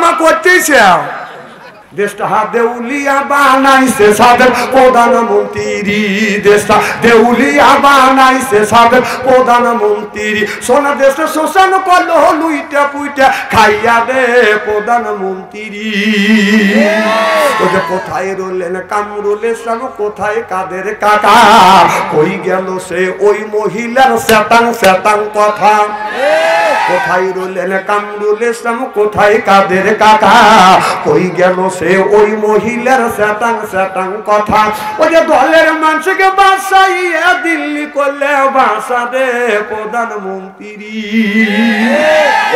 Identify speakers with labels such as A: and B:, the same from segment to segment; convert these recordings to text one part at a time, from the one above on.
A: মামা করতেছে দেশটা দেউলিয়া বানাইছে সাদের প্রধানমন্ত্রী দেশটা দেউলিয়া বানাইছে সাদের প্রধানমন্ত্রী সোনা দেশে শোষণ করলো লুইটা পুইটা খাইয়া দে প্রধানমন্ত্রী ওদের কোথায় রলেন কামরুল ইসলাম কোথায় কাদের কাকা কই গেল সে ওই মহিলার শতাং শতাং কথা কোথায় রলেন কামরুল ইসলাম কোথায় কাদের কাকা কই গেল সে ওই মহিলার শতাং শতাং কথা ওই যে দলের মানুষকে বাসাইয়া দিল্লি করলে বাসা দে প্রধানমন্ত্রী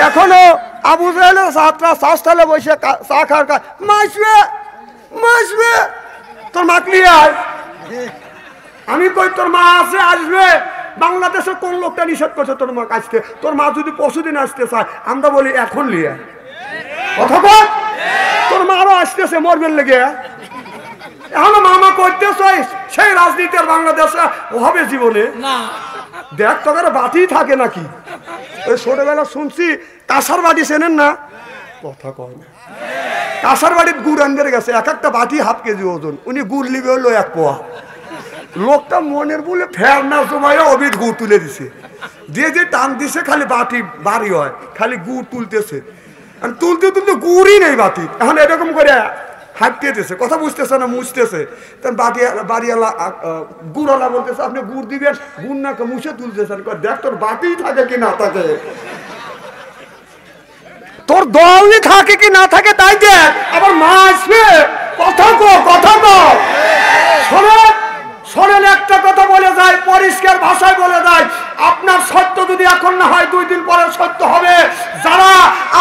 A: এখনো আবু জাহেলের ছাত্রা শাস্তালে বসে চা খাওয়ার মাসবে মাসবে তোর মাকলি আয় আমি কই তোর মা আছে আসবে বাংলাদেশের কোন লোকটা নিষেধ করছে তোর মা আসতে তোর মা যদি পরশুদিন আসতে চায় আমরা বলি এখন লিয়া অথবা তোর মারও আসতেছে মরবেন লেগে এখন মামা করতেছ সেই রাজনীতি আর বাংলাদেশে হবে জীবনে দেখ তোকে বাতি থাকে নাকি ওই ছোটবেলা শুনছি কাঁসার বাড়ি চেনেন না কথা কয় না কাঁসার বাড়ির গুড় আনতে গেছে এক একটা বাটি হাফ কেজি ওজন উনি গুড় লিবে হলো 1 পোয়া লোকটা মনের বলে ফের না জমায় অবিধ গুড় তুলে দিছে দিয়ে যে টান দিছে খালি বাটি বাড়ি হয় খালি গুড় তুলতেছে তুলতে তুলতে গুড়ই নেই বাটি এখন এরকম করে হাঁটতেছে কথা বুঝতেছে না মুছতেছে তখন বাড়িওয়ালা গুড়ওয়ালা বলতেছে আপনি গুড় দিবেন গুড় না মুছে তুলতেছেন দেখ তোর বাটিই থাকে কি না থাকে তোর দলই থাকে কি না থাকে তাই দেখ আবার মা আসবে কথা কো শোনেন একটা কথা বলে যায় পরিষ্কার ভাষায় বলে যায় আপনার সত্য যদি এখন না হয় 2 দিন পরে সত্য হবে যারা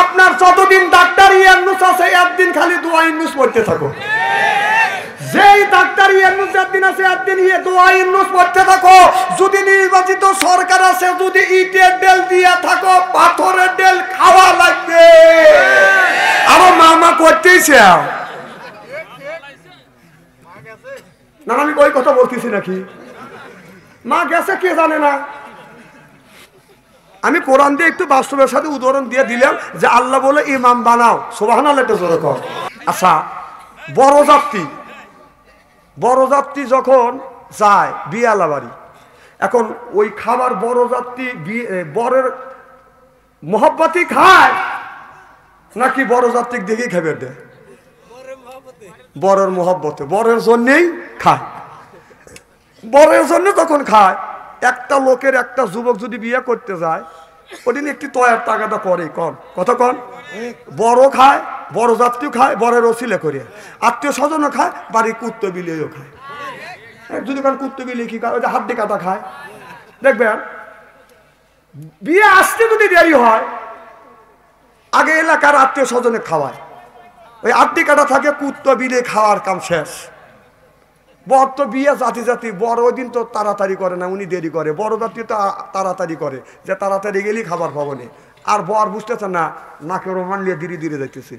A: আপনার যতদিন ডাক্তার ইউনুস আছে একদিন খালি দোয়া ইউনুস পড়তে থাকো যেই ডাক্তার ইউনুস একদিন আছে একদিন দোয়া ইউনুস পড়তে থাকো যদি নির্বাচিত সরকার আছে যদি ইটের ডেল দিয়ে থাকো পাথরের ডেল খাওয়া লাগবে আমার মামা করতেইছে না আমি ওই কথা বলতেছি নাকি মা গেছে কে জানে না আমি কোরআন দিয়ে একটু বাস্তবের সাথে উদাহরণ দিয়ে দিলাম যে আল্লাহ বলে ইমাম বানাও সুবহানাল্লাহ একটা জোরে কর আচ্ছা বড়যাত্রী যখন যায় বিয়ালা বাড়ি এখন ওই খাবার বড়যাত্রী বরের মোহাব্বতই খায় নাকি বড়যাত্রী দেখেই খাবার দেয় বরের মোহাব্বতে বরের জন্যেই খায় বরের জন্য তখন খায় একটা লোকের একটা যুবক যদি বিয়ে করতে যায় ওদিন একটি তয়ার টাকাটা করে কন কত কন বড় খায় বড় যাত্রীও খায় বরের ওসিলে করে আত্মীয় স্বজনও খায় বাড়ির কুত্তো বিলেও খায় যদি কারণ কুত্তো বিলে কি খায় ওই যে হাড্ডি কাটা খায় দেখবেন বিয়ে আসতে যদি দেরি হয় আগে এলাকার আত্মীয় স্বজনে খাওয়ায় ওই আড্ডি কাটা থাকে কুত্তো বিলে খাওয়ার কাম শেষ বর তো বিয়ে জাতি বড় ওই দিন তো তাড়াতাড়ি করে না উনি দেরি করে বড় জাতি তো তাড়াতাড়ি করে যে তাড়াতাড়ি গেলেই খাবার পাবো না আর বর বুঝতেছে না নাকে রোমান নিয়ে ধীরে ধীরে যাইতেছে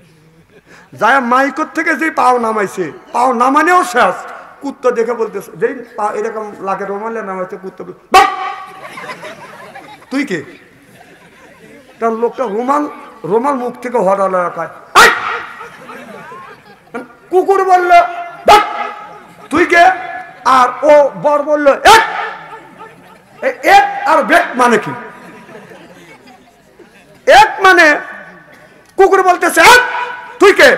A: যায় মাইকর থেকে যেই পাও নামাইছে পাও নামানেও শেষ কুত্তো দেখে বলতেছে যেই পা এরকম লাগে রোমান নিয়ে নামাইছে কুত্তো তুই কে তার লোকটা রোমাল মুখ থেকে হরালো একায় কুকুর বললো তুই কে আর ও বর বললো এক আর বেক মানে কি এক মানে কুকুর বলতেছে তুই কে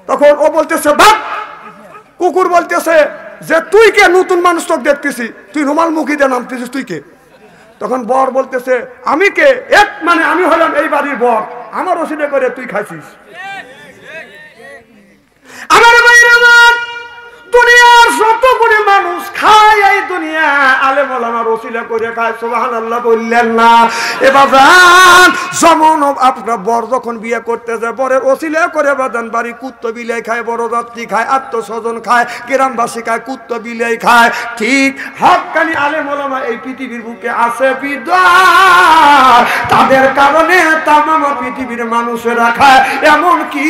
A: তখন ও বলতেছে বাপ কুকুর বলতেছে যে তুই কে নতুন মানুষ তোকে দেখতেছি তুই রুমাল মুখী দিয়ে নামতেছিস তুই কে তখন বর বলতেছে আমি কে এক মানে আমি হলাম এই বাড়ির বর আমার ওসিলে করে তুই খাইছিস আমার বাইরে দুনিয়ার যত করে মানুষ খায় এই দুনিয়া আলেম ওলামার ওসিলা করে খায় সুবহানাল্লাহ বললেন না এবার যেমন আপনার বর যখন বিয়ে করতে যায় বরের ওসিলা করে বাদান বাড়ি কুত্তো বিলাই খায় বড় যাত্রী খায় আত্মস্বজন খায় গ্রামবাসী খায় কুত্তো বিলাই খায় ঠিক হক্কানি আলেম ওলামা এই পৃথিবীর বুকে আছে বিদ্যার তাদের কারণে তামাম পৃথিবীর মানুষেরা খায় এমন কি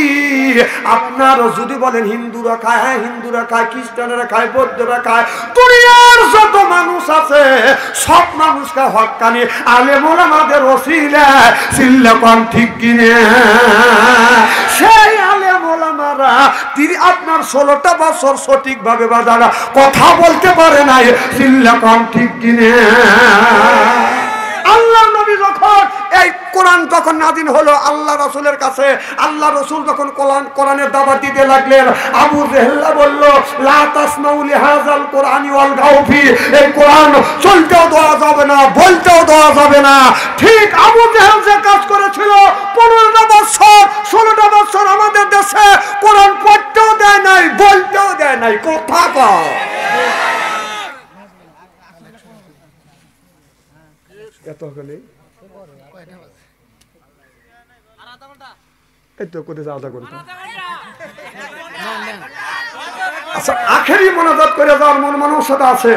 A: আপনার যদি বলেন হিন্দুরা খায় হ্যাঁ হিন্দুরা খায় খ্রিস্টানেরা খায় বৌদ্ধরা খায় দুনিয়ার যত মানুষ আছে সব মানুষকে হক্কানি আলেম ওলামাদের ওসিলা সিল্লা কোন ঠিক কিনে তিনি আপনার 16টা বছর সঠিকভাবে বাজারা কথা বলতে পারে নাই। চিল্লা কম ঠিক কিনে। আল্লাহ নবী যখন এই কোরআন যখন নাযিল হলো আল্লাহ রাসূলের কাছে, আল্লাহ রাসূল যখন কোরআনের দাওয়াত দিতে লাগলেন, আবু জেহেল বলল লা তাসমাউ লিহাযাল কোরআনি ওয়াল গাউফি, এই কোরআন চলতেও দেওয়া যাবে না, বলতেও দেওয়া যাবে না। ঠিক আবু জেহেল যে কাজ করেছিল, 15টা বছর 16টা বছর আমাদের দেশে কোরআন পড়তেও দেয় নাই, বলতেও দেয় নাই। কথা কও এত হলে এই তো কোথায় আধা ঘন্টা। আচ্ছা, আখেরি মোনাজাত করে যাওয়ার মন মানসিকতা আছে?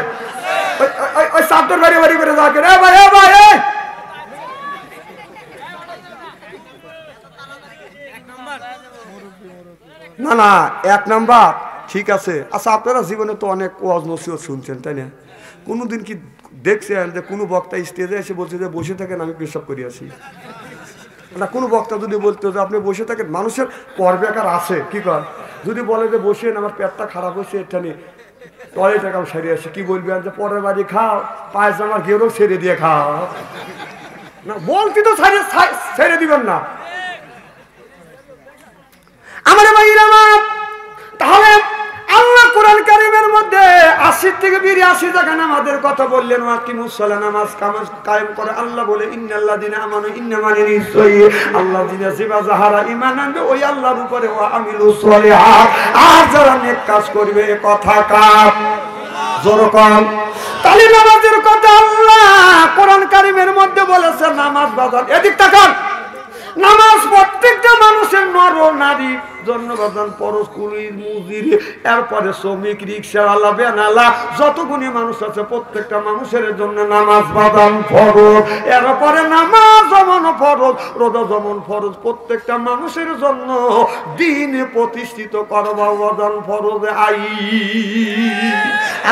A: ওই চাদর বাড়ি বাড়ি করে যাওয়া রে ভাই, ভাই না না, 1 নাম্বার ঠিক আছে। আচ্ছা, আপনারা জীবনে তো অনেক ওয়াজ নসিহত শুনছেন, তাই না? কোনোদিন কি দেখছেন যে কোনো বক্তা স্টেজে এসে বলছে যে বসে থাকেন আমি পেশাব করে আসি? না, কোনো বক্তা যদি বলতো যে আপনি বসে থাকেন, মানুষের কর বেকার আছে কি কর, যদি বলে যে বসেন আমার পেটটা খারাপ হচ্ছে এখানে টয়লেট টাকাও সেরে আসি, কি বলবেন যে পরের বাড়ি খাও, পায়জামার গেরও ছেড়ে দিয়ে খাও না, বলতে তো ছেড়ে দিবেন না। আমার ভাইরা, তাহলে আল্লাহ কোরআন কারীমের মধ্যে 80 থেকে 82 জায়গা নামাজের কথা বললেন। ওয়াকিমুস সালাত, নামাজ কায়েম করে। আল্লাহ বলে ইন্নাল্লাযিনা আমানু, ইন্নামানি নিশ্চয়ই আল্লাযিনা জিবা যাহারা ঈমান আনবে ওই আল্লাহর উপরে, ওয়া আমিলুস সলিহাত, আর যারা নেক কাজ করবে। কথা কার জোরকম? তাহলে নামাজের কথা আল্লাহ কোরআন কারীমের মধ্যে বলেছে। নামাজ বাজার এদিক তাকান, নামাজ প্রত্যেকটা মানুষের নর ও নারী জন্য বাজান, পরশ কুলির মুজির, এরপরে শ্রমিক, রিক্সাওয়ালা, বেনালা, যতগুলি মানুষ আছে প্রত্যেকটা মানুষের জন্য নামাজ বাজান ফরজ। এরপরে নামাজ যেমন ফরজ, রোজা যেমন ফরজ, প্রত্যেকটা মানুষের জন্য দিন প্রতিষ্ঠিত করবা বাজান ফরজ আই।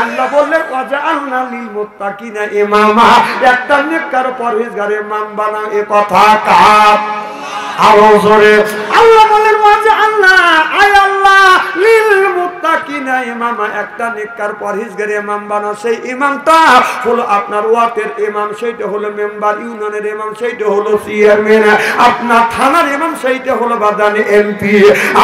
A: আল্লাহ বললেন ওয়াজআলনা লিল মুত্তাকিনা ইমামা, একটা নেককার পরহেজগার ইমাম বানা। এ কথা কার? আরো জোরে। আল্লাহ বলেন ওয়াজআলনা, আয় আল্লাহ, লিল মুত্তাকিনা ইমামা, একটা নেককার পরহেজগার ইমাম বানাও। সেই ইমামটা হলো আপনার ওয়াতের ইমাম, সেইটা হলো মেম্বার, ইউনিয়নের ইমাম সেইটা হলো চেয়ারম্যান, আপনার থানার ইমাম সেইটা হলো বাদান এমপি,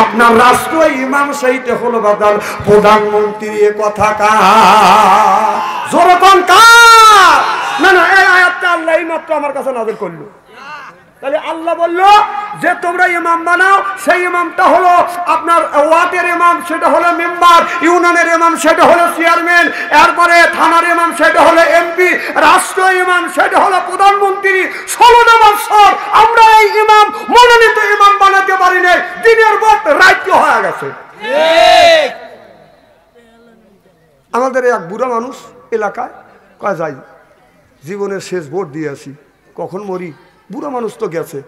A: আপনার রাষ্ট্র ইমাম সেইটা হলো বাদান প্রধানমন্ত্রী। এ কথা কার? জোরে কোন কার? না না, এই আয়াতটা আল্লাহ এইমাত্র আমার কাছে নাযিল করলো। তাহলে আল্লাহ বললো যে তোমরা ইমাম বানাও, সেই ইমামটা হলো আপনার ওয়ার্ডের ইমাম, সেটা হলো মেম্বার, ইউনিয়নের ইমাম সেটা হলো চেয়ারম্যান, এরপরে থানার ইমাম সেটা হলো এমপি, রাষ্ট্র ইমাম সেটা হলো প্রধানমন্ত্রী। 16 বছর আমরা এই ইমাম মনোনীত ইমাম বানাতে পারি নাই, দিনের ভোট রাজ্য হয়ে গেছে। আমাদের এক বুড়া মানুষ এলাকায় কয় যাই জীবনের শেষ ভোট দিয়ে আসি, কখন মরি। বুড়া মানুষ তো গেছে,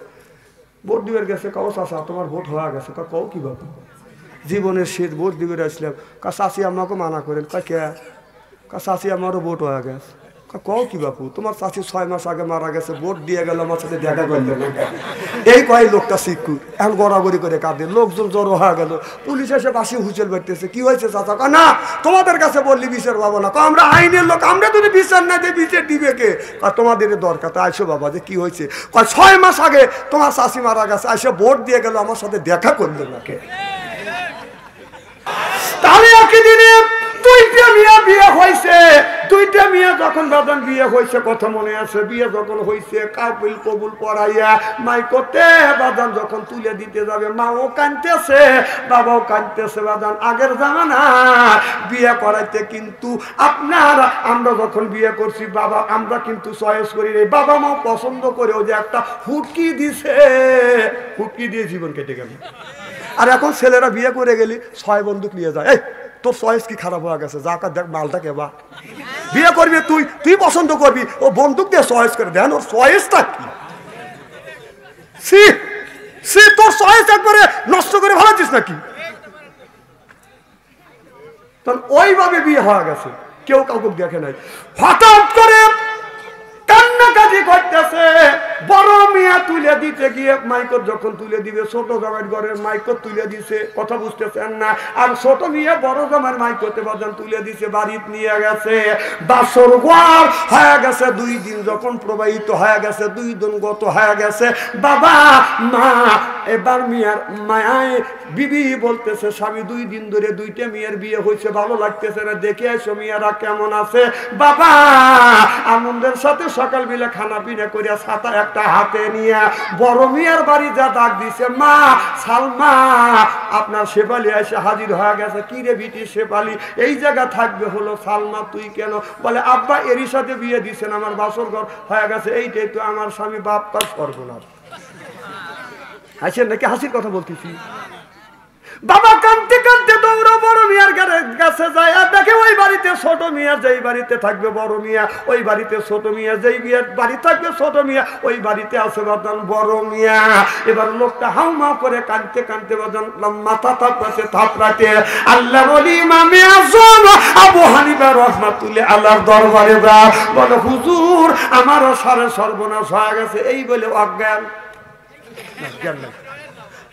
A: ভোট দিবার গেছে। কাউ চাষা তোমার ভোট হয়ে গেছে? কও কি বাবু, জীবনের শেষ ভোট দিবে আসলাম। চাষি আমাকে মানা করেন। কে? চাষি আমারও ভোট হয়ে গেছে। কও কি বাপু, তোমার চাষি 6 মাস আগে মারা গেছে, ভোট দিয়ে গেল, আমার সাথে দেখা করলেন। এই কয় লোকটা শিক্ষুর, এখন গড়াগড়ি করে কাঁদে, লোকজন জড়ো হয়ে গেল, পুলিশ এসে বাসি হুঁচেল বেড়তেছে। কি হয়েছে চাচা? না তোমাদের কাছে বললি বিচার পাবো না। আমরা আইনের লোক, আমরা যদি বিচার না দিই বিচার দিবে কে? তোমাদের দরকার তো আইসো বাবা, যে কি হয়েছে? 6 মাস আগে তোমার চাষি মারা গেছে, এসে ভোট দিয়ে গেল, আমার সাথে দেখা করলেন না কে? তাহলে একই দিনে 2টা মেয়ে বিয়ে হয়েছে। 2টা মেয়ে যখন বাদান বিয়ে হয়েছে, কথা মনে আছে? বিয়ে যখন হয়েছে, কাবিল কবুল পড়াইয়া মাই করতে বাদান যখন তুলে দিতে যাবে, মাও কাঁদতেছে, বাবাও কাঁদতেছে। বাদান আগের জামানা বিয়ে করাইতে কিন্তু আপনার, আমরা যখন বিয়ে করছি বাবা, আমরা কিন্তু চয়েস করি রে, বাবা মাও পছন্দ করে ওই যে একটা হুটকি দিছে, হুটকি দিয়ে জীবন কেটে গেল। আর এখন ছেলেরা বিয়ে করে গেলি 6 বন্দুক নিয়ে যায়। এই তোর চয়েস কি খারাপ হয়ে গেছে? যা দেখ মালটা কেবা বিয়ে করবি, তুই পছন্দ করবি, ও বন্দুক দিয়ে চয়েস করে দেন। ওর চয়েসটা কি? তোর চয়েস একবারে নষ্ট করে ভালোছিস নাকি? ওইভাবে বিয়ে হয়ে গেছে, কেউ কাউকে দেখে নাই। হঠাৎ করে কান্নাকাটি করতেছে, বড় মিয়া তুলে দিতে গিয়ে মাইকত যখন তুলে দিবে ছোট জামাইয়ের ঘরের মাইকত তুলে দিছে, কথা বুঝতেছেন না? আর ছোট মিয়া বড় জামাইয়ের মাইকতে বাজান তুলে দিছে, বাড়িতে নিয়ে গেছে। বাসর ঘর হয়ে গেছে 2 দিন, যখন প্রবাহিত হয়ে গেছে 2 দিন গত হয়ে গেছে, বাবা মা এবার মিয়ার মায়ায় বিবি বলতেছে স্বামী 2 দিন ধরে 2টা মেয়ের বিয়ে হয়েছে, ভালো লাগতেছে না, দেখে আসো মেয়েরা কেমন আছে। বাবা আনন্দের সাথে সকালবেলা খানা পিনা করিয়া ছাতা একটা হাতে নিয়ে বড় মিয়ার বাড়ি যা ডাক দিছে, মা সালমা আপনার শেফালি এসে হাজির হয়ে গেছে। কি রে বিটি শেফালি, এই জায়গা থাকবে? হলো সালমা তুই কেন? বলে আব্বা এরই সাথে বিয়ে দিছেন, আমার বাসর ঘর হয়ে গেছে, এইটাই তো আমার স্বামী বাপ তার সর্বনাশ। হাসেন নাকি? হাসির কথা বলতেছি। বাবা কাঁদতে কাঁদতে দৌড়া বড় মিয়ার কাছে যায়, আর দেখে ওই বাড়িতে ছোট মিয়া, যেই বাড়িতে থাকবে বড় মিয়া ওই বাড়িতে ছোট মিয়া, যেই বিয়ের বাড়ি থাকবে ছোট মিয়া ওই বাড়িতে আছে বাদান বড় মিয়া। এবার লোকটা হাউমা করে কাঁদতে কাঁদতে বাদান মাথা থাপড়াতে আল্লাহ বলি ইমামে আযম আবু হানিফা রাহমাতুল্লাহ আল্লাহর দরবারে যা বলে, হুজুর আমারও সারে সর্বনাশ হয়ে গেছে। এই বলে অজ্ঞান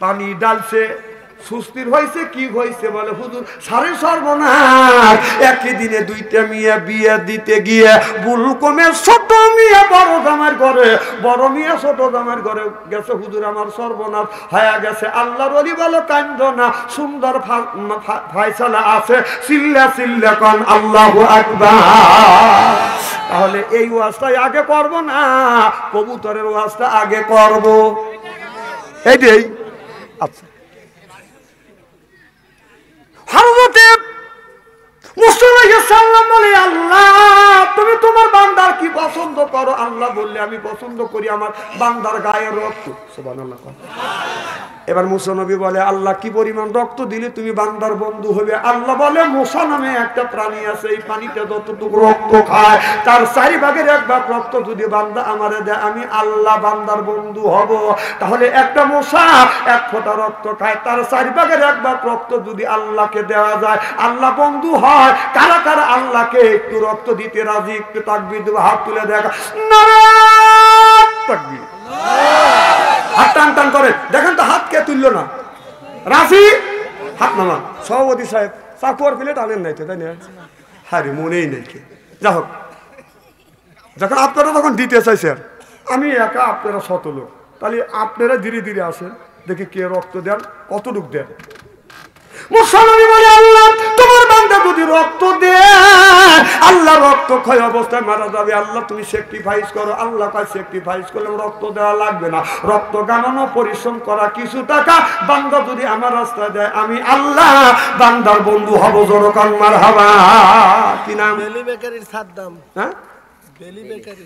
A: পানি ডালছে, সুস্থির হয়েছে। কি হয়েছে? বলে হুজুর সারে সর্বনাশ, একই দিনে 2টা মেয়ে বিয়ে দিতে গিয়ে ভুল কমে ছোট মেয়ে বড় জামার ঘরে, বড় মেয়ে ছোট জামার ঘরে গেছে। হুজুর আমার সর্বনাশ হয়ে গেছে। আল্লাহর ওলি বলে কান্দো না, সুন্দর ফায়সালা আছে, চিল্লা চিল্লা কোন আল্লাহু আকবার। তাহলে এই ওয়াজটাই আগে করব না কবুতরের ওয়াজটা আগে করব? এইটাই। আচ্ছা, হযরতে মুসা আলাইহিস সালাম বলে, আল্লাহ তুমি তোমার বান্দার কি পছন্দ করো? আল্লাহ বললে আমি পছন্দ করি আমার বান্দার গায়ের রক্ত। সুবহানাল্লাহ। এবার মুসা নবী বলে, আল্লাহ কি পরিমাণ রক্ত দিলে তুমি বান্দার বন্ধু হবে? আল্লাহ বলে, মুসা নামে একটা প্রাণী আছে, এই পানিতে যতটুকু রক্ত খায় তার 4 ভাগের 1 ভাগ রক্ত যদি বান্দা আমারে দেয়, আমি আল্লাহ বান্দার বন্ধু হব। তাহলে একটা মুসা 1 ফোঁটা রক্ত খায়, তার 4 ভাগের 1 ভাগ রক্ত যদি আল্লাহকে দেওয়া যায়, আল্লাহ বন্ধু হয়। কারা কারা আল্লাহকে একটু রক্ত দিতে রাজি? একটু তাকবীর দেব, হাত তুলে দেখা। নারায়ে তাকবীর। হাত টান টান করে দেখেন তো, হাত কে তুললো না? রাজি? হাত নামা। সভাপতি সাহেব চাকুয়ার প্লেট আনেন নাই তো, তাই না? হ্যাঁ রে, মনেই নেই কে। যা হোক, যখন আপনারা তখন দিতে চাইছেন, আমি একা, আপনারা 100 লোক, তাহলে আপনারা ধীরে ধীরে আসেন, দেখি কে রক্ত দেন, কতটুক দেন। মুসলমান বলে, আল্লাহ তোমার বান্দা যদি রক্ত দেয়, আল্লাহ রক্ত ক্ষয় অবস্থায় মারা যাবে, আল্লাহ তুমি স্যাক্রিফাইস করো। আল্লাহ কয় স্যাক্রিফাইস করলে রক্ত দেওয়া লাগবে না, রক্ত গানানো পরিশ্রম করা কিছু টাকা বান্দা যদি আমার রাস্তায় দেয়, আমি আল্লাহ বান্দার বন্ধু হব। জোরকান মারহাবা। কি নাম? বেলি বেকারির সাদ্দাম। হ্যাঁ, বেলি বেকারি,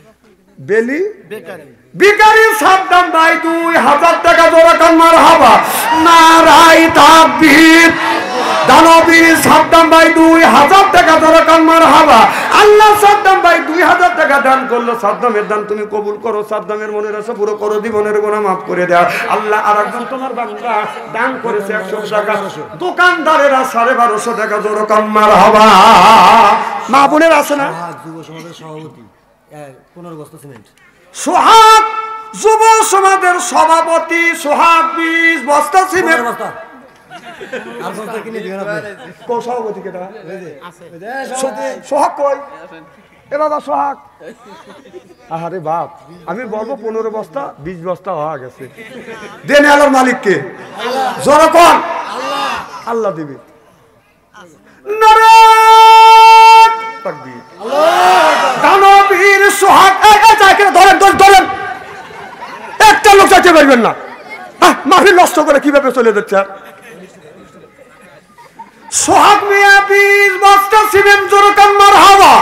A: বেলি বেকারি, বিকারির সাদ্দাম ভাই 2000 টাকা। জোরকান মারহাবা। নারাই তাকবীর। দানবীর সাদ্দাম ভাই 2000 টাকা। জোরকান মারহাবা। আল্লাহ সাদ্দাম ভাই 2000 টাকা দান করলো। সাদ্দামের দান তুমি কবুল করো, সাদ্দামের মনের আশা পুরো করো, জীবনের গুনাহ মাফ করে দাও। আল্লাহ আরেকজন তোমার বান্দা দান করেছে 100 টাকা, দোকানদারেরা 1250 টাকা। জোরকান মারহাবা। মা বোনের আছে না? যুব সমাজের সভাপতি 15 বস্তা সিমেন্ট। সোহাগ যুব সমাজের সভাপতি সোহাগ 20 বস্তা সিমেন্ট। সোহাগ কই? এ বাবা সোহাগ। আরে বাপ, আমি বলবো 15 বস্তা 20 বস্তা হয়ে গেছে। দেন আল্লাহর মালিককে। জোরে কোন? আল্লাহ দিবে। দানবীর সোহাগ। ধরেন, একটা লোক চাইতে পারবেন না। মাফির নষ্ট করে কিভাবে চলে যাচ্ছে? সোহাগ মিয়া 20 বস্তা সিমেন্ট। জোরকান মারহাবা।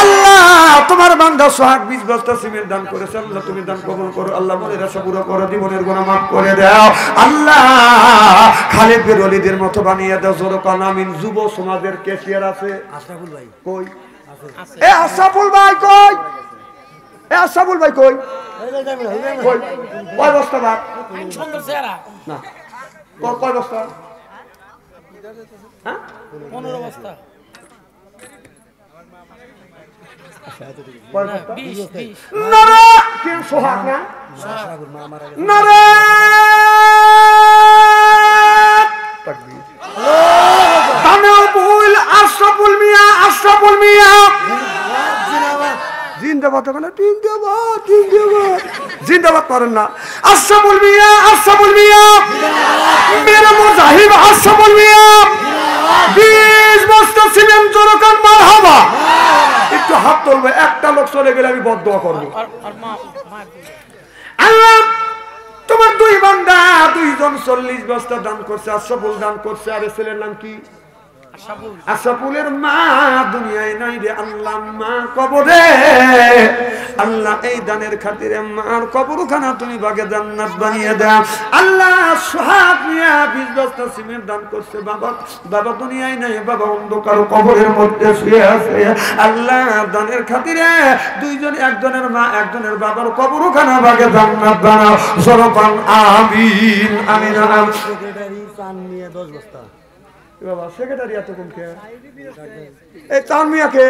A: আল্লাহ তোমার বান্দা সোহাগ 20 বস্তা সিমেন্ট দান করেছে, আল্লাহ তুমি দান কবুল করো। আল্লাহ মনের আশা পুরো করো, জীবনের গুনাহ মাফ করে দাও। আল্লাহ খালিদ বিন ওয়ালিদের মতো বানিয়ে দাও। জোরকান আমিন। যুব সমাজের ক্যাশিয়ার আছে আশরাফুল ভাই কই? এ আশরাফুল ভাই কই? এ আশরাফুল ভাই কই? কয় বস্তা ভাত? না, কয় বস্তা? 15 বস্তা। নারে কি সোহাগ না নারে তাকবীর তানবুল আশরাফুল মিয়া জিন্দাবাদ ওখানে জিন্দাবাদ জিন্দাবাদ করেন না আশরাফুল মিয়া মেরা মুজাহিদ আশরাফুল মিয়া 20 বস্তা সিমেন্ট জোরকান মারহাবা একটু হাত তুলবে একটা লোক চলে গেলে আমি বদদোয়া করব আল্লাহ তোমার দুই বান্দা দুইজন 40 বস্তা দান করছে আশরাফুল দান করছে আর ছেলের নাম কি আশরাফুলের মা দুনিয়ায় নাই রে আল্লাহ মা কবরে আল্লাহ এই দানের খাতিরে মার কবরখানা তুমি বাগে জান্নাত বানিয়ে দাও আল্লাহ সোহাগ মিয়া 20 বস্তা সিমেন্ট দান করছে বাবা দুনিয়ায় নাই বাবা অন্ধকার কবরের মধ্যে শুয়ে আছে আল্লাহ দানের খাতিরে দুইজন একজনের মা একজনের বাবার কবরখানা বাগে জান্নাত বানাও সরপান আমিন আমিন
B: সেক্রেটারি চান নিয়ে 10 বস্তা
A: বাবা সেক্রেটারি এত কম কে এই চান মিয়া কে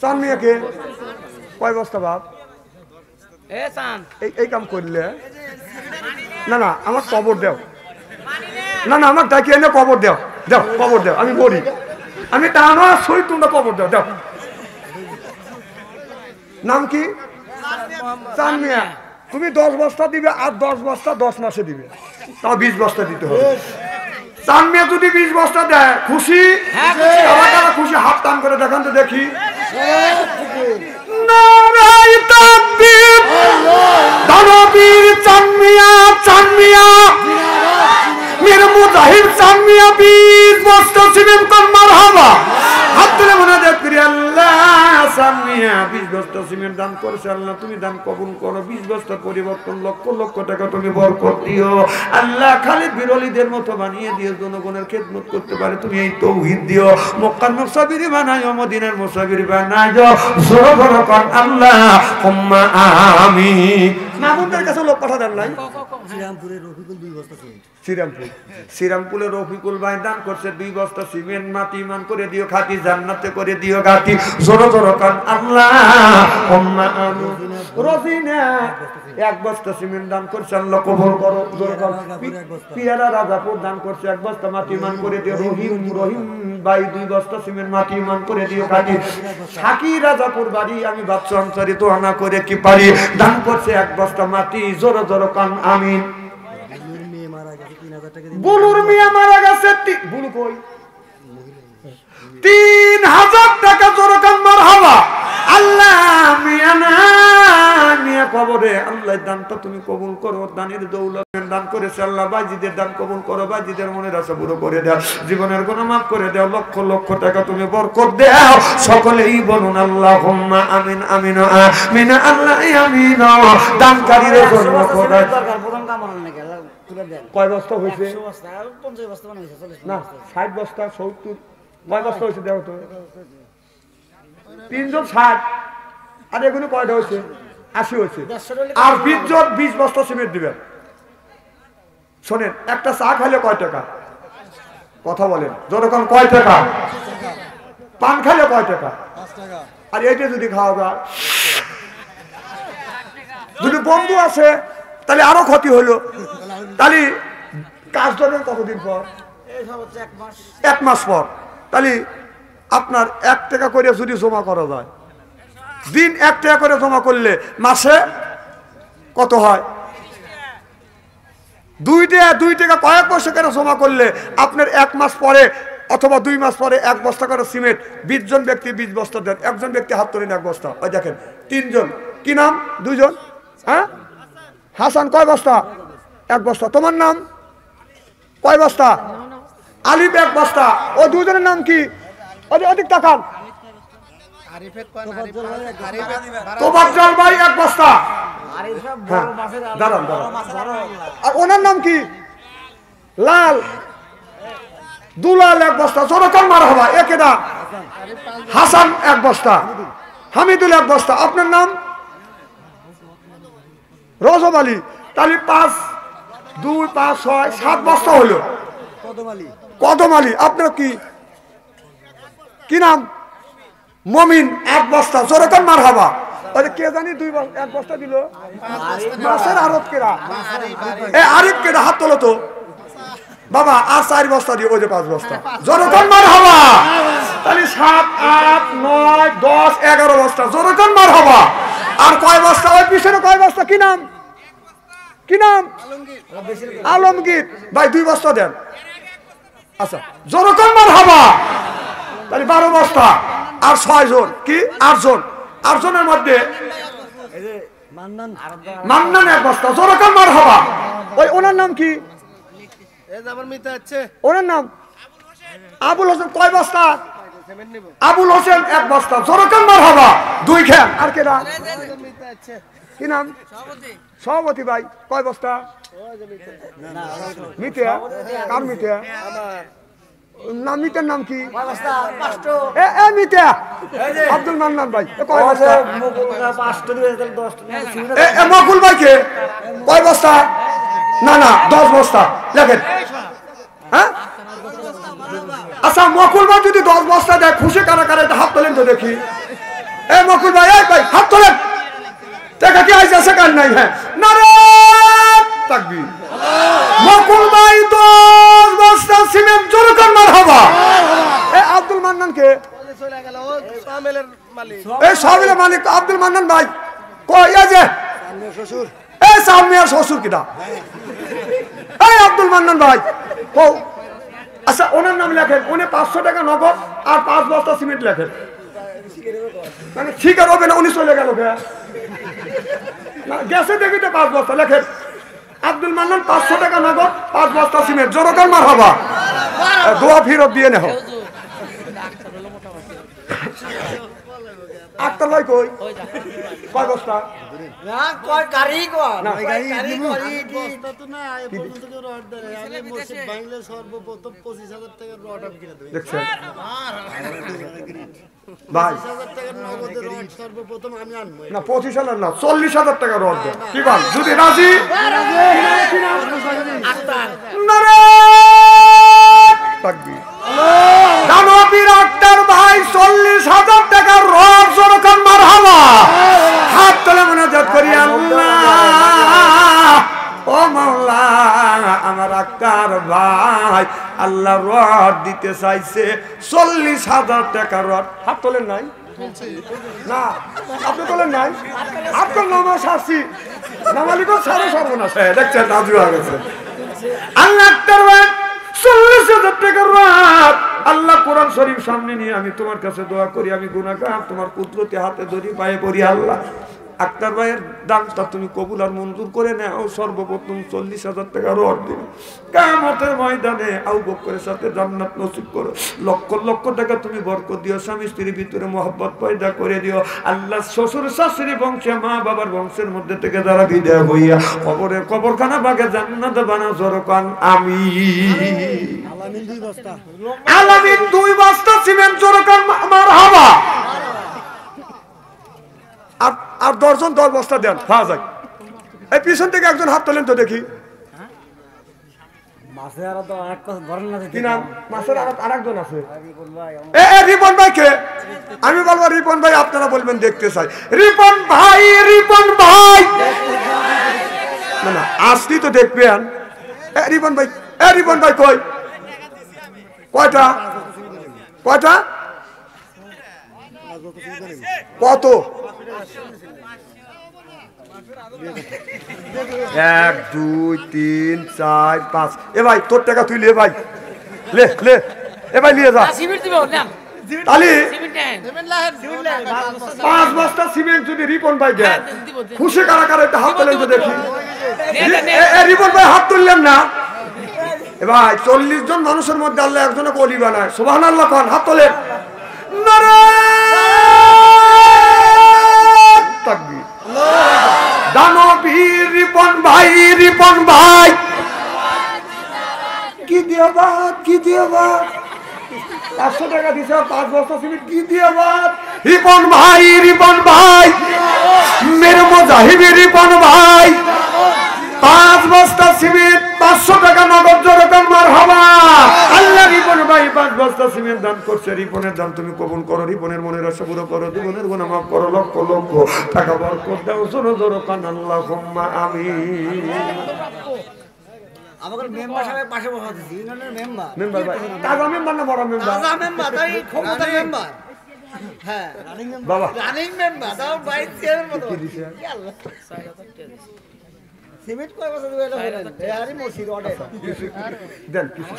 A: চান মিয়া কে কয় বস্তা বাপ এই কাম করলে না না আমার কবর দাও না না আমার ডাকি এনে কবর দাও দাও কবর দাও আমি মরি আমি টানো সই তোমরা কবর দাও দাও নাম কি চান মিয়া তুমি 10 বস্তা দিবে আর 10 বস্তা 10 মাসে দিবে তাও 20 বস্তা দিতে হবে চান মিয়া যদি 20 বস্তা দেয় খুশি খুশি হাত টান করে দেখান তো দেখি নারায়ে তাকবীর দানবীর চান মিয়া মেরে মুজাহিদ চান মিয়া 20 বস্তা সিমেন্ট মারহাবা হাত তুলে মনে দেখি আল্লাহ চান মিয়া 20 বস্তা সিমেন্ট দান করেছে আল্লাহ তুমি দান কবুল করো 20 বস্তা পরিবর্তন লক্ষ লক্ষ টাকা তুমি বরকত দিও আল্লাহ খালি বিরলীদের মতো বানিয়ে দিও জনগণের খেদমত করতে পারে তুমি এই তৌহিদ দিও মক্কার মুসাফির বানাইও মদিনার মুসাফির বানাইও জোরে জোরে কোন আল্লাহ হুম্মা আমিন মামুনদের কাছে লোক পাঠা দেন নাই
B: শ্রীরামপুরের রফিকুল 2 বস্তা সিমেন্ট
A: শ্রীরামপুরের রফিকুল ভাই দান করছে 2 বস্তা সিমেন্ট মাটি মান করে দিও খাঁটি জান্নাতে করে দিও গাতি জোরে জোরে কোন আল্লাহ হুম্মা আমিন রফিনা 1 বস্তা সিমেন্ট দান করছে আল্লাহ কবুল করো জোরে কোন পিয়ারা রাজাপুর দান করছে 1 বস্তা মাটি মান করে দিও রহিম ভাই 2 বস্তা সিমেন্ট মাটি মান করে দিও খাঁটি সাকি রাজাপুর বাড়ি আমি বাদশা আনসারী তো আনা করে কি পারি দান করছে 1 বস্তা মাটি জোরে জোরে কোন আমিন বুলুর মিয়া মারা গেছে বুলু কই 3000 টাকা জোরে কোন মারহাবা আল্লাহ মিয়া কবরে আল্লাহ দানটা তুমি কবুল করো দানের দৌলত দান করেছে আল্লাহ বাজিদের দান কবুল করো বাজিদের মনের আশা পুরো করে দাও জীবনের গুনাহ মাফ করে দাও লক্ষ লক্ষ টাকা তুমি বরকত দাও সকলেই বলুন আল্লাহুম্মা আমিন আমিন আমিন আল্লাহ আমিন দানকারীর জন্য খোদা
B: প্রথম কাম হল নাকি আল্লাহ তুলে দেন
A: কয় বস্তা হইছে
B: 100 বস্তা 50 বস্তা বানাইছে 40
A: না 60 বস্তা 70 কয় বস্তা হইছে দেখো তো 360 আর এগুলো কয়টা হইছে 80 হইছে আর 20 বস্তা সিমেন্ট দিবেন শুনেন একটা চা খাইলে কয় টাকা কথা বলেন যতক্ষণ কয় টাকা পান খাইলে কয় টাকা 5 টাকা আর এইটা যদি খাওয়া যায় যদি বন্ধু আছে তাহলে আরো ক্ষতি হলো তাহলে কাজ ধরেন কতদিন পর এক মাস পর তাহলে আপনার 1 টাকা করে যদি জমা করা যায় দিন 1 টাকা করে জমা করলে মাসে কত হয় 2 টাকা কয়েক বছর করে জমা করলে আপনার 1 মাস পরে অথবা 2 মাস পরে 1 বস্তা করে সিমেন্ট 20 জন ব্যক্তি 20 বস্তা দেন একজন ব্যক্তি হাত তোলেন 1 বস্তা ওই দেখেন 3 জন কি নাম 2 জন হ্যাঁ হাসান কয় বস্তা 1 বস্তা তোমার নাম কয় বস্তা আলিফ 1 বস্তা ও 2 জনের নাম কি অধিক তাকান তোবাজ্জল ভাই 1 বস্তা দাঁড়ান আর ওনার নাম কি লাল দুলাল 1 বস্তা জোরকান মারা হবা একেদা হাসান 1 বস্তা হামিদুল 1 বস্তা আপনার নাম রজব আলী তাহলে 5 2 5 6 7 বস্তা হলো কদম আলী আপনার কি কি নাম? মমিন 1 বস্তা, জোরে কোন মারহাবা। ওই কে জানি 1 বস্তা দিল, মাছের আড়ত কেরা, আরিফ কেরা, হাত তোলো তো বাবা। আর 4 বস্তা দিও, ওই যে 5 বস্তা, জোরে কোন মারহাবা। তাহলে 7, 8, 9, 10, 11 বস্তা, জোরে কোন মারহাবা। আর কয় বস্তা? ওই পিছনে কয় বস্তা? কি নাম? কি নাম? আলমগীর ভাই 2 বস্তা দেন। আচ্ছা, জোরে কোন মারহাবা। তাহলে 12 বস্তা। আর 6 জন, কি 8 জন, 8 জনের মধ্যে মান্নান 1 বস্তা, জোরে কোন মারহাবা। ওই ওনার নাম কি? ওনার নাম আবুল হোসেন, কয় বস্তা? আবুল হোসেন 1 বস্তা, জোরে কোন মারহাবা। 2 খেন। আর কে নাম? কি নাম? সভাপতি ভাই, কয় বস্তা? মিতিয়া। কার মিতিয়া? নাম মিতার নাম কি? মিতিয়া আব্দুল মান্নান ভাই, কয় বস্তা? মকুল ভাই কে? কয় বস্তা? না 10 বস্তা লেখেন। হ্যাঁ, আচ্ছা মকুল ভাই যদি 10 বস্তা দেয়, খুশি কারা কারা এটা হাত তোলেন তো দেখি। মকুল ভাই, ভাই হাত তোলেন। টাকা কি আছে কার নাই? হ্যাঁ, নারে তাকবীর। মকুল ভাই 10 বস্তা সিমেন্ট, জোরে কোন মারহাবা। আব্দুল মান্নান কে? সামিলের মালিক আব্দুল মান্নান ভাই। কই যে শ্বশুর? সামিয়ার শ্বশুর কিনা? আব্দুল মান্নান ভাই কও। আচ্ছা ওনার নাম লেখেন। উনি 500 টাকা নগদ আর 5 বস্তা সিমেন্ট লেখেন। মানে ঠিক হবে না, উনি চলে গেল গেছে দেখিতে 5 বস্তা লেখেন। আব্দুল মান্নান 500 টাকা নগদ, 5 বস্তা সিমেন্ট, জোরে কোন মারহাবা। দোয়া ফিরত দিয়ে নেও। আক্তার ভাই কই? কয় বস্তা?
B: না কয় গাড়ি কয় না, গাড়ি
C: বস্তা তো না। এই পর্যন্ত কেউ রড দেয়। আমি মসজিদ বাংলা সর্বপ্রথম 25,000 টাকার রড আমি কিনে দেই।
A: দেখছেন ভাই,
C: 25,000 টাকার নগদের রড সর্বপ্রথম আমি আনবো।
A: না 25,000 না, 40,000 টাকা রড দেন। কি বল? যদি রাজি
B: আক্তার
A: নারে তাকবীর। দানবীর আক্তার ভাই 40,000 টাকার রড, জোরে কোন মারহাবা। হাত তুলে মুনাজাত করি, আল্লাহ ও মাওলা, আমার আক্তার ভাই আল্লাহ রড দিতে চাইছে 40,000 টাকা রড। হাত তোলেন নাই? না আপনি তোলেন নাই? আপনার নামা শাস্তি নামালিকেও সারা সর্বনাশ। দেখছেন রাজু হয়ে গেছে। আল্লাহ আক্তার ভাই 40,000 টাকার রড। আল্লাহ কোরআন শরীফ সামনে নিয়ে আমি তোমার কাছে দোয়া করি, আমি গুনাহগার, তোমার কুদরতি হাতে ধরি, পায়ে পড়ি। আল্লাহ আক্তার ভাইয়ের দানটা তুমি কবুল আর মঞ্জুর করে নাও। সর্বপ্রথম 40,000 টাকা রড দিন। কিয়ামতের ময়দানে আবু বকরের সাথে জান্নাত নসিব করো। লক্ষ লক্ষ টাকা তুমি বরকত দিও, স্বামী স্ত্রীর ভিতরে মহব্বত পয়দা করে দিও। আল্লাহ শ্বশুর শাশুড়ি বংশে, মা বাবার বংশের মধ্যে থেকে যারা বিদায় হইয়া কবরের কবরখানা বাগে জান্নাত বানাও, জোরে কোন আমিন। আলামিন 2 বস্তা সিমেন্ট, জোরে কোন মারহাবা। আর 10 জন 10 বস্তা দেন, পাওয়া যায়। এই পিছন থেকে একজন হাত তোলেন তো দেখি।
B: মাছের আড়ত আরেকটা ধরেন না।
A: কি নাম? মাছের আড়ত আরেকজন আছে। রিপন ভাই কে? আমি বলবো রিপন ভাই, আপনারা বলবেন দেখতে চাই। রিপন ভাই, রিপন ভাই। না না, আসলি তো দেখবেন। রিপন ভাই, রিপন ভাই কই? কয়টা? কয়টা? কত? 1 2 3 4 5। এ ভাই তোর টাকা তুই লে ভাই, লে লে। এ ভাই নিয়ে যা। তালি 5 বস্তা সিমেন্ট যদি রিপন ভাই দেয়, খুশি কারা কারা একটা হাত তোলেন তো দেখি। রিপন ভাই হাত তুললেন না? এ ভাই 40 জন মানুষের মধ্যে আল্লাহ একজনকে অলি বানায়। সুবহানাল্লাহ কোন? হাত তোলেন। নারে তাকবীর। দানবীর রিপন ভাই, রিপন ভাই কি দিয়ে বাদ, কি দিয়ে বাদ। 500 টাকা দিছে, 5 বস্তা সিমেন্ট, কি দিয়ে বাদ। রিপন ভাই, রিপন ভাই, মেরে মুজাহিদি রিপন ভাই 5 বস্তা সিমেন্ট, 500 টাকা নগদ, জোরে কোন মারহাবা। আল্লাহ রিপন ভাই 5 বস্তা বস্তা সিমেন্ট দান করছে, রিপনের দান তুমি কবুল করো, রিপনের মনের আশা পুরো করো, জীবনের গুনাহ মাফ করো, লক্ষ লক্ষ টাকা বরকত দাও, জোরে জোরে কান আল্লাহুম্মা আমিন।
B: আমাদের মেম্বার সাহেব পাশে বসা দিছি, ইউনিয়নের মেম্বার।
A: মেম্বার ভাই কাজা মেম্বার না বড় মেম্বার?
B: কাজা মেম্বার, তাই ক্ষমতার মেম্বার। হ্যাঁ,
A: বাবা
B: রানিং মেম্বার, তাও ভাইস চেয়ারম্যান মতো।
A: কি দিছে?
B: সিমেন্ট কয় বছর ধরে এটা বলেন? এই আরে মসজিদ অর্ডার।
A: দেন কিছু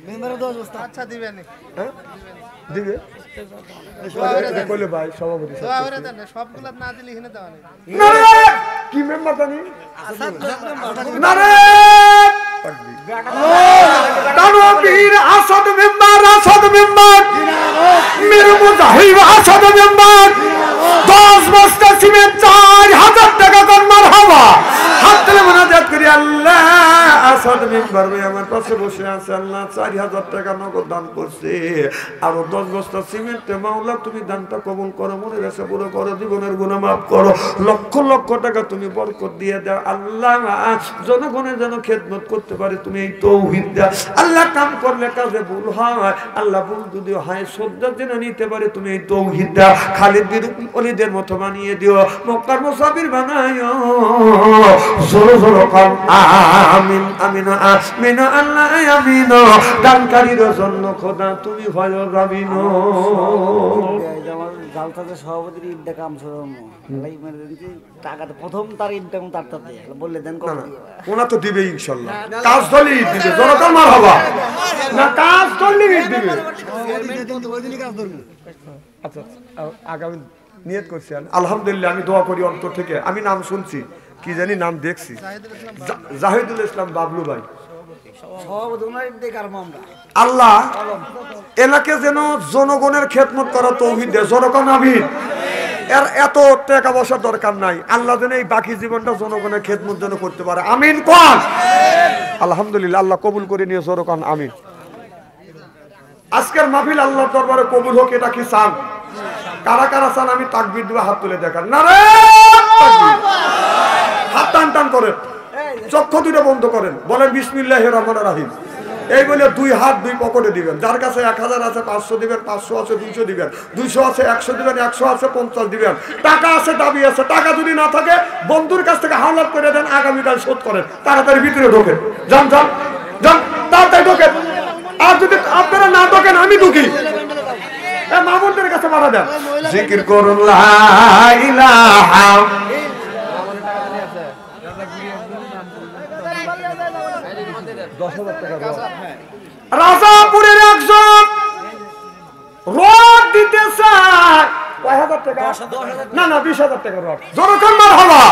B: মেম্বারের 10 বস্তা।
C: আচ্ছা দিবেন
A: হ্যাঁ দিবে কইলে ভাই সভাপতি
C: দোয়া করে দেন, সবগুলা না দিলে এখানে দেওয়া নেই।
A: নারে কি মেম্বার জানি নারে তানভীর আসাদ মেম্বার, আসাদ মেম্বার, মীর মুজাহিদ আসাদ মেম্বার, 10 বস্তা সিমেন্ট 4000 টাকা কোন মারহাবা। হাত তুলে মুনাজাত করি, আল্লাহ আসাদ মেম্বার ভাই আমার পাশে বসে আছে, আল্লাহ 4000 টাকা নগদ দান করছে, আরো 10 বস্তা সিমেন্ট মাওলা তুমি দানটা কবুল করো, মনে রেখে পুরো করো, জীবনের গুনাহ মাফ করো, লক্ষ লক্ষ টাকা তুমি বরকত দিয়ে দাও আল্লাহ, জনগণের যেন খেদমত করতে পারে তুমি এই তৌহিদ দাও আল্লাহ, কাম করলে কাজে ভুল হয় আল্লাহ, ভুল যদি হয় শ্রদ্ধা যেন নিতে পারে তুমি এই তৌহিদ দাও, খালিদ বিন ওয়ালিদের মতো বানিয়ে দিও, মক্কার মুসাফির বানাইও, জোরে জোরে কাম আমিন আমিন আমিন আল্লাহ আমিন, দানকারীর জন্য খোদা তুমি ভয় যাবিন।
B: আমার জালতাতে সভাপতির ঈদটা কাম শুরু টাকাতে প্রথম তার ঈদটা তার তাতে বললে দেন কত
A: ওনা তো দিবে ইনশাআল্লাহ, কাজ চলি দিবে, জনতার মার হবা না, কাজ চলি দিবে। আচ্ছা আগামী নিয়ত করছি আলহামদুলিল্লাহ, আমি দোয়া করি অন্তর থেকে, আমি নাম শুনছি কি জানি নাম দেখছি, জাহিদুল ইসলাম বাবলু ভাই আল্লাহ এলাকে যেন জনগণের খেদমত করা তৌহিদ দেয়, জনগণ আমিন। এর এত টাকা পয়সার দরকার নাই, আল্লাহ যেন এই বাকি জীবনটা জনগণের খেদমত যেন করতে পারে, আমিন কোন আলহামদুলিল্লাহ, আল্লাহ কবুল করে নিয়ে জনগণ আমিন। আজকের মাহফিল আল্লাহর দরবারে কবুল হোক, এটা কি চান? কারা কারা চান আমি তাকবীর দিয়ে হাত তুলে দেখান, নারে তাকবীর, হাত টান টান করেন, চক্ষু দুটো বন্ধ করেন, বলেন বিসমিল্লাহির রহমানির রহিম, এই বলে 2 হাত 2 পকেটে দিবেন, যার কাছে 1000 আছে 500 দিবেন, 500 আছে 200 দিবেন, 200 আছে 100 দিবেন, 100 আছে 50 দিবেন, টাকা আছে দাবি আছে, টাকা যদি না থাকে বন্ধুর কাছ থেকে হাওলাত করে দেন, আগামীকাল শোধ করেন, তাড়াতাড়ি ভিতরে ঢোকেন, যান যান যান তাড়াতাড়ি ঢোকেন, আর যদি আপনারা না ঢোকেন আমি ঢুকি, মামুনদের কাছে পাঠা দেন, জিকির করুন লা ইলাহা রাজাপুরের একজন রড দিতে চায়, 1000 টাকা না না 20000 টাকা রড, জনগণ মারহাবা,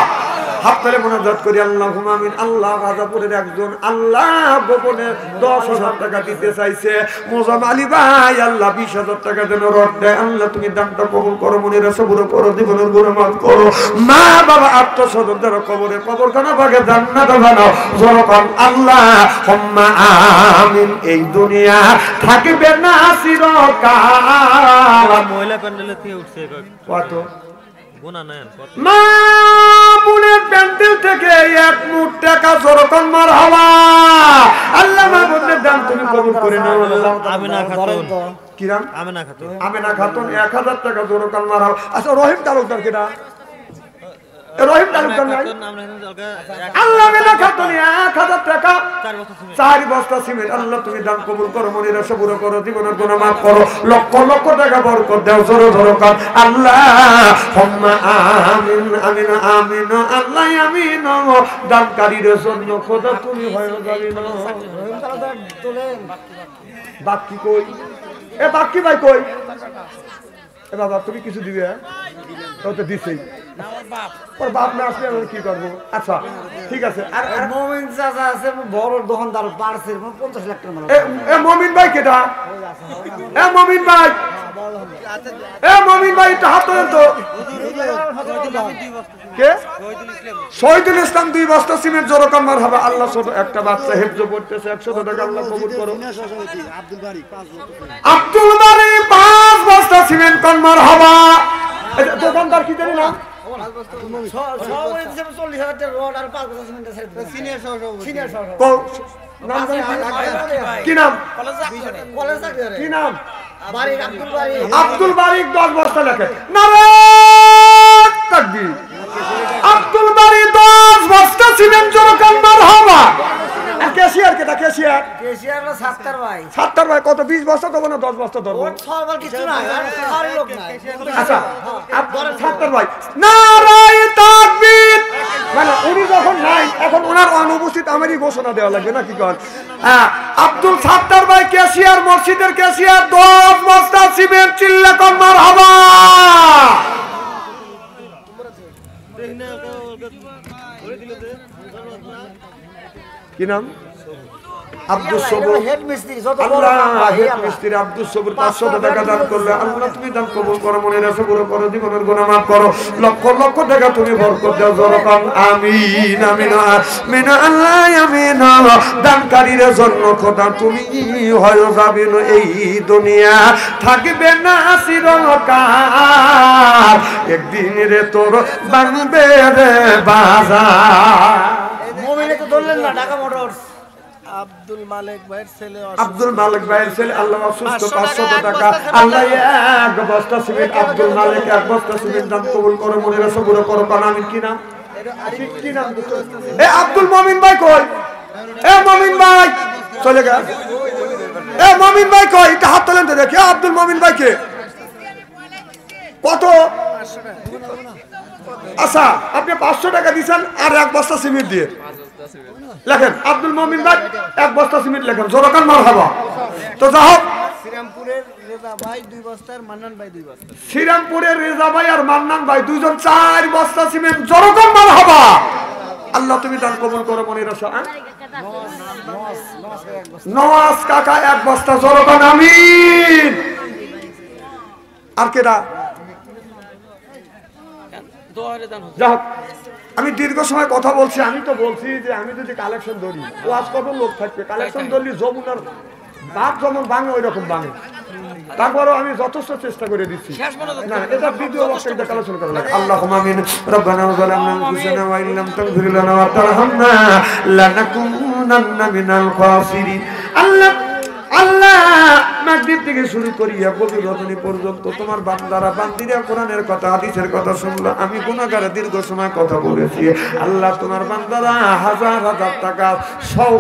A: হাত তুলে মুনাজাত করি আল্লাহুম্মা আমিন। আল্লাহ রাজাপুরের একজন আল্লাহ গোপনে 10000 টাকা দিতে চাইছে, মোজাম আলী ভাই আল্লাহ 20000 টাকা যেন রড দেয়, আল্লাহ তুমি দানটা কবুল করো, মনের আশা পুরো করো, জীবনের গুনাহ মাফ করো, মা বাবা আত্মস্বজন যারা কবরে কবরখানা ভাগে জান্নাত বানাও, জনগণ আল্লাহুম্মা আমিন। এই দুনিয়া থাকবে না চিরকাল,
D: মহিলা প্যান্ডেলে থেকে উঠছে
A: কত
D: গোনা নেন
A: মা বোনের প্যান্ডেল থেকে 1 মুঠ টাকা জোরকন মারহাবা, আল্লাহ মা বোনের দান তুমি কবুল করে নাও।
D: আমিনা খাতুন,
A: কি নাম?
D: আমিনা খাতুন,
A: আমিনা খাতুন 1000 টাকা জোরকন মারহাবা। আচ্ছা রহিম তালুকদার কিনা? রহিম তালুকদার নাই? আল্লাহ আমিনা খাতুন 1000 টাকা 4 বস্তা সিমেন্ট, আল্লাহ তুমি দান কবুল করো, মনের আশা পুরো করো, জীবনের গুনাহ মাফ করো, লক্ষ লক্ষ টাকা বরকত দাও, জোরে জোরে কান আল্লাহুম্মা আমিন আমিন আমিন আল্লাহ আমিন, দানকারীর জন্য খোদা তুমি হয় জালিম। বাকি কই? এ বাকি ভাই কই? এ বাবা তুমি কিছু দিবে? তো দিছেই, ওর বাপ না আসলে আমি কি করবো? আচ্ছা ঠিক আছে। আর
B: মমিন চাচা আছে বড় দোকানদার, পার্সের 50 লাখ টাকা।
A: এ মমিন ভাই কেটা? এ মমিন ভাই, এ মমিন ভাই একটু হাত তোলেন তো। কে? শহীদুল ইসলাম 2 বস্তা সিমেন্ট জোরকান মারহাবা, আল্লাহ ছোট একটা বাচ্চা হেফজ পড়তেছে, 100 টাকা আল্লাহ কবুল করো। আব্দুল বারী 5 বস্তা সিমেন্ট কোন মারহাবা। দোকানদার কি জানি না?
B: সভাপতি দিছে 40,000 টাকা রড আর 5 বস্তা সিমেন্ট ছেড়ে দিছে
C: সিনিয়র সহসভাপতি
B: সিনিয়র সভাপতি
A: নাম কি নাম
B: কলেজ চাকরি করে
A: কি নাম
B: বাড়ি আব্দুল বাড়ি
A: আব্দুল বারিক 10 বস্তা লেখে নারে তাকবীর আব্দুল বারিক 10 বস্তা সিমেন্ট জোরকান মারহাবা আর ক্যাশিয়ার কেটা ক্যাশিয়ার
B: কেশিয়াররা 70 ভাই
A: 70 ভাই কত 20 বস্তা দেবো না 10 বস্তা দেবো
B: ওর সবার কিছু নাই আর লোক নাই
A: আচ্ছা আপনার 70 ভাই নারায়ে তাকবীর মানে উনি যখন নাই এখন ওনার অনুপস্থিত আমারই ঘোষণা দেওয়া লাগবে না কি কর হ্যাঁ আব্দুল 70 ভাই ক্যাশিয়ার মসজিদের ক্যাশিয়ার 10 বস্তা সিমেন্ট চিল্লা কর মারহাবা কি নাম আব্দুল সবুর
B: হেড মিস্ত্রি যত বড়
A: আল্লাহ
B: কাম ভাই
A: হেড মিস্ত্রি আব্দুল সবুর 500 টাকা দান করলে আল্লাহ তুমি দান কবুল করো মনের আশা পুরো করো জীবনের গুনাহ maaf করো লক্ষ লক্ষ টাকা তুমি বরকত দাও জোরকান আমিন আমিন আমিন আল্লাহ আমিন দানকারীর জন্য খোদা তুমি হয় যাবে না এই দুনিয়া থাকবে না চিরকাল একদিন রে তোর বানবে রে বাজার
B: মোবাইলে তো ধরলেন না ঢাকা মোটরস
C: আব্দুল মালিক ভাইয়ের ছেলে
A: আব্দুল মালিক ভাইয়ের ছেলে আল্লাহ অসুস্থ 500 টাকা আল্লাহ এক বস্তা সিমেন্ট আব্দুল মালিক এক বস্তা সিমেন্ট দান কবুল করো মনের আশা পুরো করো আমি কি নাম কি নাম এ আব্দুল মুমিন ভাই কই এ মুমিন ভাই চলে গেল এ মুমিন ভাই কই এটা হাত তোলেন তো দেখি আব্দুল মুমিন ভাই কে কত আচ্ছা আপনি 500 টাকা দিবেন আর এক বস্তা সিমেন্ট দিয়ে লেখেন আব্দুল মুমিন ভাই এক বস্তা সিমেন্ট লেখেন জোরকান মারহাবা তো যা হোক
C: শ্রীরামপুরের রেজা ভাই 2 বস্তা আর মান্নান ভাই 2 বস্তা
A: শ্রীরামপুরের রেজা ভাই আর মান্নান ভাই দুইজন 4 বস্তা সিমেন্ট জোরকান মারহাবা আল্লাহ তুমি দান কবুল করো মনের আশা নওয়াজ কাকা এক বস্তা জোরকান আমিন আর কেডা যা হোক আমি দীর্ঘ সময় কথা বলছি আমি তো বলছি যে আমি যদি কালেকশন ধরি ওয়াজ কত লোক থাকবে কালেকশন ধরলি যমুনার বাপ যেমন ভাঙে ওই রকম ভাঙে তারপরেও আমি যথেষ্ট চেষ্টা করে দিচ্ছি না এটা ভিডিও বক্সে কালেকশন করা লাগে আল্লাহুম্মা আমিন রব্বানা যালামনা আনফুসানা ওয়া ইল্লাম তাগফির লানা ওয়া তারহামনা লানাকুনান্না মিনাল খাসিরিন আল্লাহ আল্লাহ মাগরিব থেকে শুরু করিয়া গভীর রজনী পর্যন্ত তোমার বান্দারা বান্দিরা কোরআনের কথা হাদিসের কথা শুনলো আমি গুনাহগার দীর্ঘ সময় কথা বলেছি আল্লাহ তোমার বান্দারা হাজার হাজার টাকা শও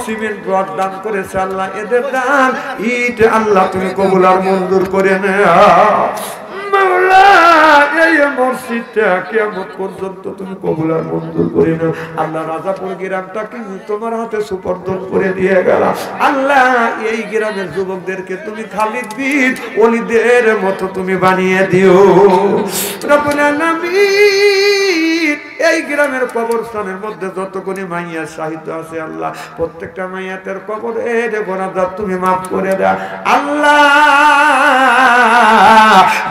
A: সিমেন্ট রড দান করেছে আল্লাহ এদের দান ইট আল্লাহ তুমি কবুল আর মঞ্জুর করে নাও মাওলা এই মসজিদটা কিয়ামত পর্যন্ত তুমি কবুল আর মঞ্জুর করে নাও আল্লাহ রাজাপুর গ্রামটাকে তোমার হাতে সুপর্দ করে দিয়ে গেল আল্লাহ এই গ্রামের যুবকদেরকে তুমি খালিদ বিন ওলীদের মতো তুমি বানিয়ে দিও রব্বুল আলামিন এই গ্রামের কবরস্থানের মধ্যে যতগুলি মাইয়া সাহিত্য আছে আল্লাহ প্রত্যেকটা মাইয়াতের কবরের গুনাহ তুমি maaf করে দাও আল্লাহ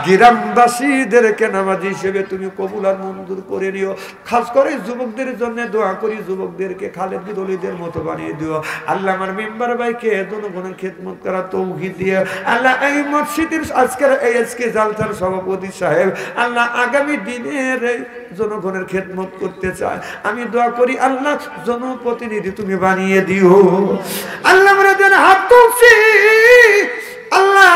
A: গ্রামবাসীদেরকে নামাজি হিসেবে তুমি কবুল আর মঞ্জুর করে নিও খাস করে যুবকদের জন্য দোয়া করি যুবকদেরকে খালেদ বিন ওলীদের মতো বানিয়ে দিও আল্লাহ আমার মেম্বার ভাইকে জনগণের খেদমত করা তৌফিক দিও আল্লাহ এই মসজিদের আজকের আজকে জালসার সভাপতি সাহেব আল্লাহ আগামী দিনের জনগণের খেদমত করতে চায় আমি দোয়া করি আল্লাহ জনপ্রতিনিধি তুমি বানিয়ে দিও আল্লাহ আমাদের হাত তুলছি আল্লাহ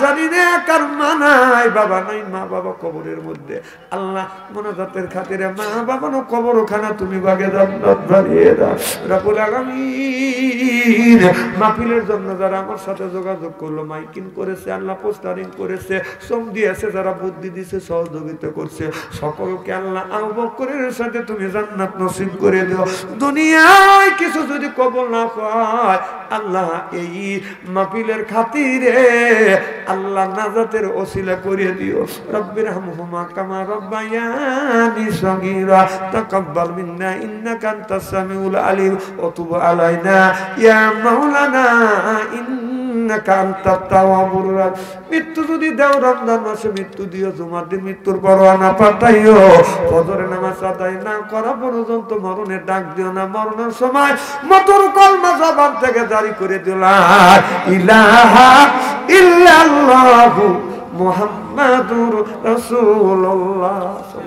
A: জানি না কার মা নাই বাবা নাই মা বাবা কবরের মধ্যে আল্লাহ মোনাজাতের খাতিরে মা বাবা নো কবরখানা তুমি বাগে জান্নাত বানিয়ে দাও রব্বুল আলামিন মাহফিলের জন্য যারা আমার সাথে যোগাযোগ করলো মাইকিং করেছে আল্লাহ পোস্টারিং করেছে শ্রম দিয়েছে যারা বুদ্ধি দিয়েছে সহযোগিতা করছে সকলকে আল্লাহ আবু বকরের সাথে তুমি জান্নাত নসিব করে দিও দুনিয়ায় কিছু যদি কবুল না হয় আল্লাহ এই মাহফিলের খাতিরে আল্লাহ নাজাতের ওসিলা করে দিও রব্বির হামহুমা কামা রব্বায়ানি সগীরা তাকাব্বাল মিন্না ইন্নাকা আনতাস সামিউল আলিম ওয়া তুব আলাইনা ইয়া মাওলানা ইন্নাকা আনতাত তাওয়াবুর রাহিম মৃত্যু যদি দাও রমজান মাসে মৃত্যু দিও জুমার দিন মৃত্যুর পরোয়ানা পাঠাইও ফজরের নামাজ আদায় না করা পর্যন্ত মরণের ডাক দিও না মরণের সময় মতর কলমা জবান থেকে জারি করে দিও লা ইলাহা ইল্লাল্লাহু মুহাম্মাদুর রাসূলুল্লাহ।